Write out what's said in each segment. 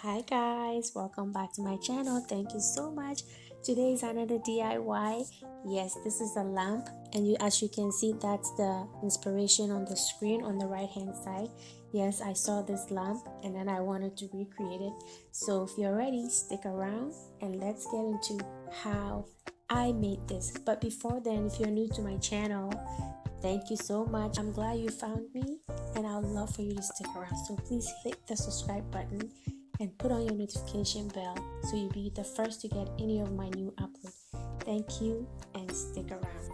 Hi guys, welcome back to my channel. Thank you so much. Today is another DIY. Yes, this is a lamp, and as you can see, that's the inspiration on the screen on the right hand side. Yes, I saw this lamp and then I wanted to recreate it. So if you're ready, stick around and let's get into how I made this. But before then, if you're new to my channel, thank you so much. I'm glad you found me and I'd love for you to stick around. So please hit the subscribe button and put on your notification bell so you'll be the first to get any of my new uploads. Thank you and stick around.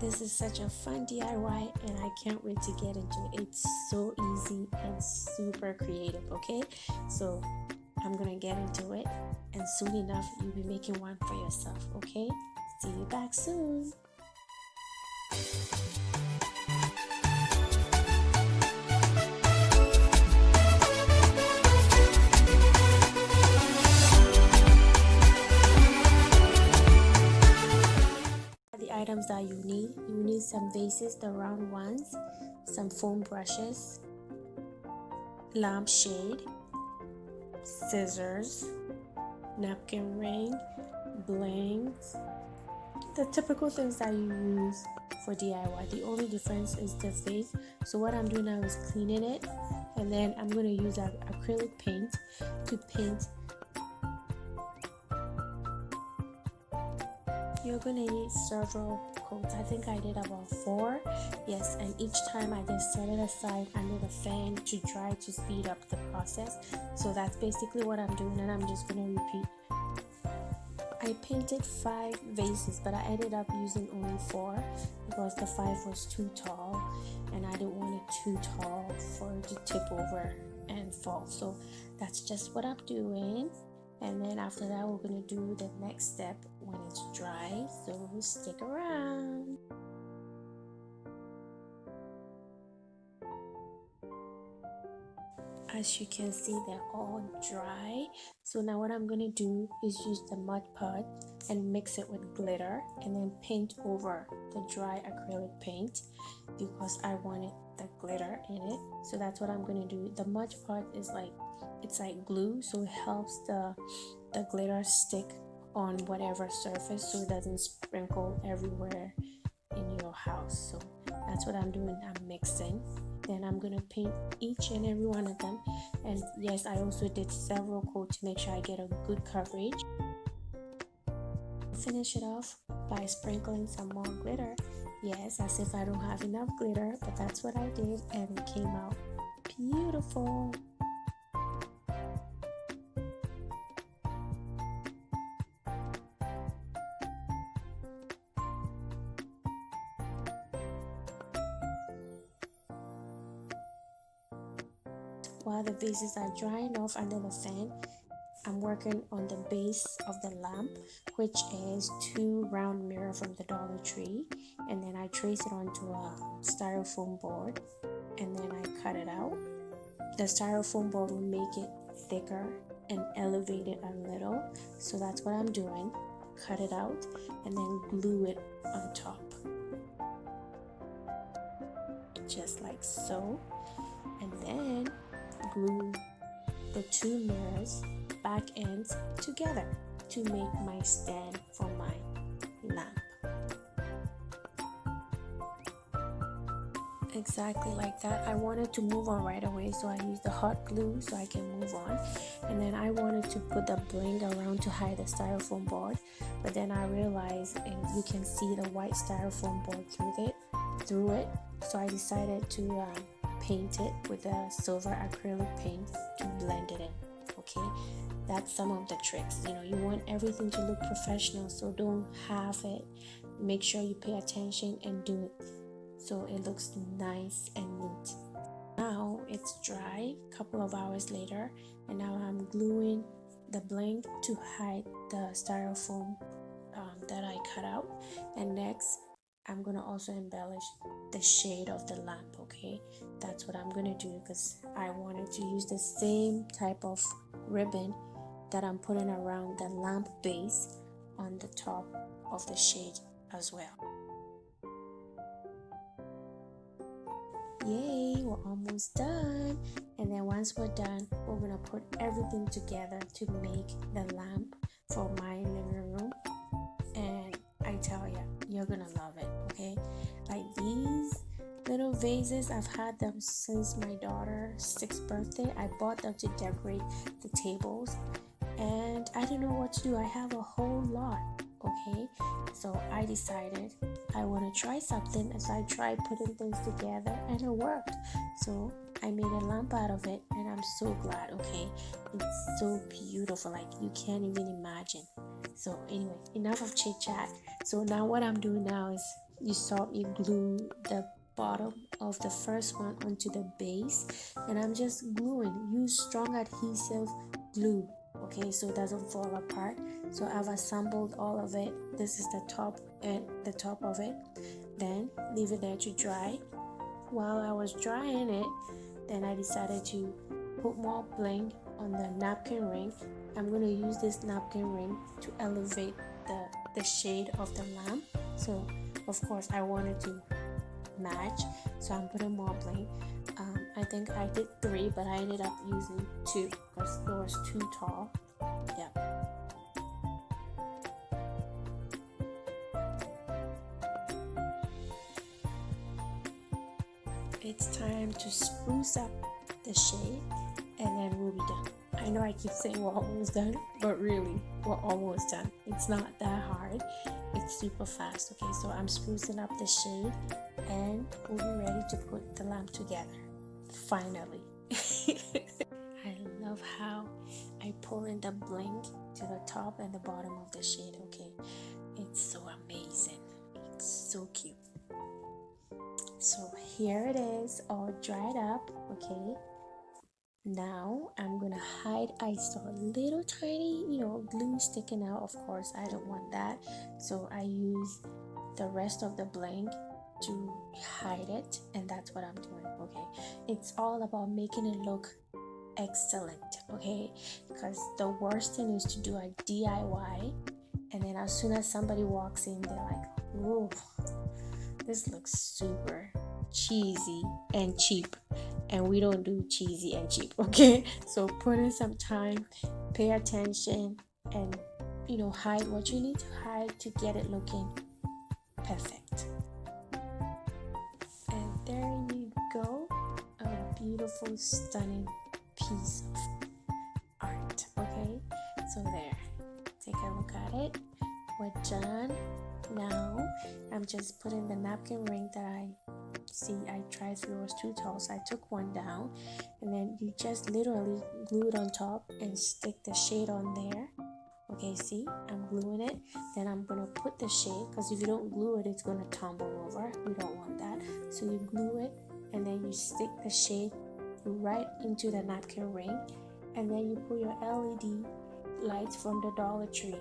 This is such a fun DIY and I can't wait to get into it. It's so easy and super creative, okay? So I'm gonna get into it and soon enough you'll be making one for yourself, okay? See you back soon. The items that you need some vases, the round ones, some foam brushes, lampshade, scissors, napkin ring, blings, the typical things that you use for DIY. The only difference is the vase. So what I'm doing now is cleaning it, and then I'm going to use acrylic paint to paint. You're gonna need several coats. I think I did about 4. Yes, and each time I just set it aside under the fan to dry to speed up the process. So that's basically what I'm doing, and I'm just gonna repeat. I painted 5 vases, but I ended up using only 4 because the 5 was too tall and I didn't want it too tall for it to tip over and fall. So that's just what I'm doing. And then after that, we're going to do the next step when it's dry, so stick around. As you can see, they're all dry. So now what I'm going to do is use the mud pot and mix it with glitter and then paint over the dry acrylic paint because I wanted the glitter in it. So that's what I'm going to do. The mud pot is it's like glue, so it helps the glitter stick on whatever surface so it doesn't sprinkle everywhere in your house. So that's what I'm doing. I'm mixing, then I'm gonna paint each and every one of them. And yes, I also did several coats to make sure I get a good coverage. Finish it off by sprinkling some more glitter. Yes, as if I don't have enough glitter, but that's what I did, and it came out beautiful. While the vases are drying off under the fan, I'm working on the base of the lamp, which is 2 round mirrors from the Dollar Tree, and then I trace it onto a styrofoam board and then I cut it out. The styrofoam board will make it thicker and elevate it a little, so that's what I'm doing. Cut it out and then glue it on top, just like so, and then glue the 2 mirrors back ends together to make my stand for my lamp. Exactly like that. I wanted to move on right away, so I used the hot glue so I can move on. And then I wanted to put the bling around to hide the styrofoam board, but then I realized you can see the white styrofoam board through it. So I decided to paint it with a silver acrylic paint to blend it in. Okay, that's some of the tricks. You want everything to look professional, so don't half it. Make sure you pay attention and do it so it looks nice and neat. Now it's dry a couple of hours later, and now I'm gluing the bling to hide the styrofoam that I cut out. And next I'm gonna also embellish the shade of the lamp. Okay, that's what I'm gonna do because I wanted to use the same type of ribbon that I'm putting around the lamp base on the top of the shade as well. Yay, we're almost done. And then once we're done, we're gonna put everything together to make the lamp for my living room. And I tell you, you're gonna love it. Okay, like these little vases, I've had them since my daughter's 6th birthday. I bought them to decorate the tables, and I didn't know what to do. I have a whole lot. Okay, so I decided I want to try something, and so I tried putting things together, and it worked. So I made a lamp out of it, and I'm so glad. Okay, it's so beautiful, like you can't even imagine. So anyway, enough of chit chat. So now what I'm doing now is, you saw me glue the bottom of the first one onto the base, and I'm just gluing. Use strong adhesive glue, okay, so it doesn't fall apart. So I've assembled all of it. This is the top and the top of it. Then leave it there to dry. While I was drying it, then I decided to put more bling on the napkin ring. I'm going to use this napkin ring to elevate the shade of the lamp. So of course I wanted to match, so I'm putting more bling. I think I did 3, but I ended up using 2 because it was too tall. Yeah. It's time to spruce up the shade, and then we'll be done. I know I keep saying we're almost done, but really, we're almost done. It's not that hard. It's super fast. Okay, so I'm sprucing up the shade, and we'll be ready to put the lamp together. Finally. I love how I pull in the bling to the top and the bottom of the shade. Okay, it's so amazing. It's so cute. So here it is, all dried up. Okay, now I'm gonna hide. I saw a little tiny, glue sticking out. Of course, I don't want that, so I use the rest of the bling to hide it, and that's what I'm doing. Okay, it's all about making it look excellent. Okay, because the worst thing is to do a DIY, and then as soon as somebody walks in, they're like, "Whoa, this looks super cheesy and cheap," and we don't do cheesy and cheap. Okay, so put in some time, pay attention, and hide what you need to hide to get it looking perfect. And there you go, a beautiful, stunning piece of art. Okay, so there, take a look at it. We're done. Now I'm just putting the napkin ring that I tried through. It was too tall, so I took one down, and then you just literally glue it on top and stick the shade on there. Okay, see, I'm gluing it. Then I'm gonna put the shade, because if you don't glue it, it's gonna tumble over. We don't want that. So you glue it, and then you stick the shade right into the napkin ring, and then you put your LED lights from the Dollar Tree.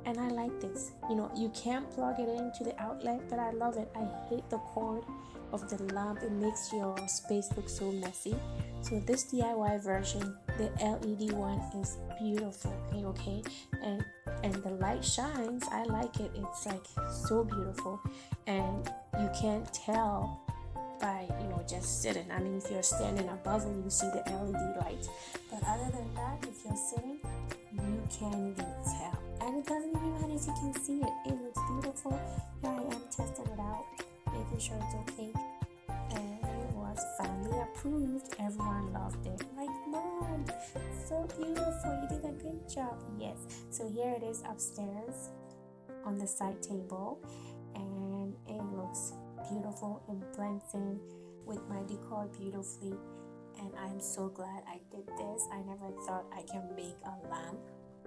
And I like this. You can't plug it into the outlet, but I love it. I hate the cord of the lamp. It makes your space look so messy. So this DIY version, the LED one, is beautiful. Okay, and the light shines. I like it. It's like so beautiful, and you can't tell by just sitting. I mean, if you're standing above it, you see the LED lights, but other than that, if you're sitting, you can't even tell. And it doesn't even matter if you can see it. It looks beautiful. Here I am testing it out, making sure it's okay. And it was family approved. Everyone loved it. Like, Mom, so beautiful. You did a good job. Yes. So here it is upstairs on the side table. And it looks beautiful. It blends in with my decor beautifully. And I'm so glad I did this. I never thought I can make a lamp,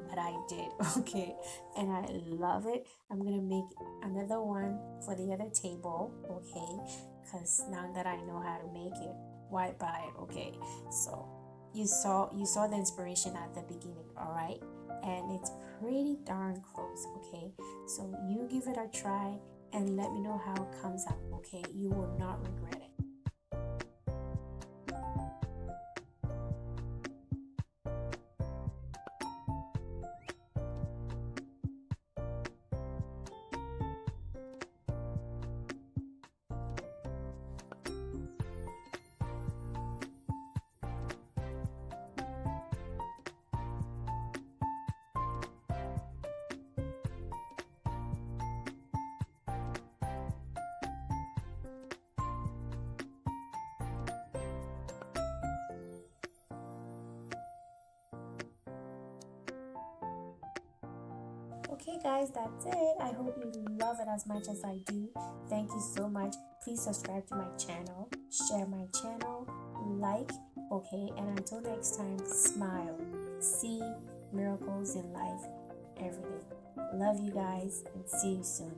but I did. Okay, and I love it. I'm gonna make another one for the other table. Okay, because now that I know how to make it, why buy it? Okay, so you saw the inspiration at the beginning. All right, and it's pretty darn close. Okay, so you give it a try and let me know how it comes out. Okay, you will not regret it. Okay, guys, that's it. I hope you love it as much as I do. Thank you so much. Please subscribe to my channel, share my channel, like, okay, and until next time, smile. See miracles in life every day. Love you guys and see you soon.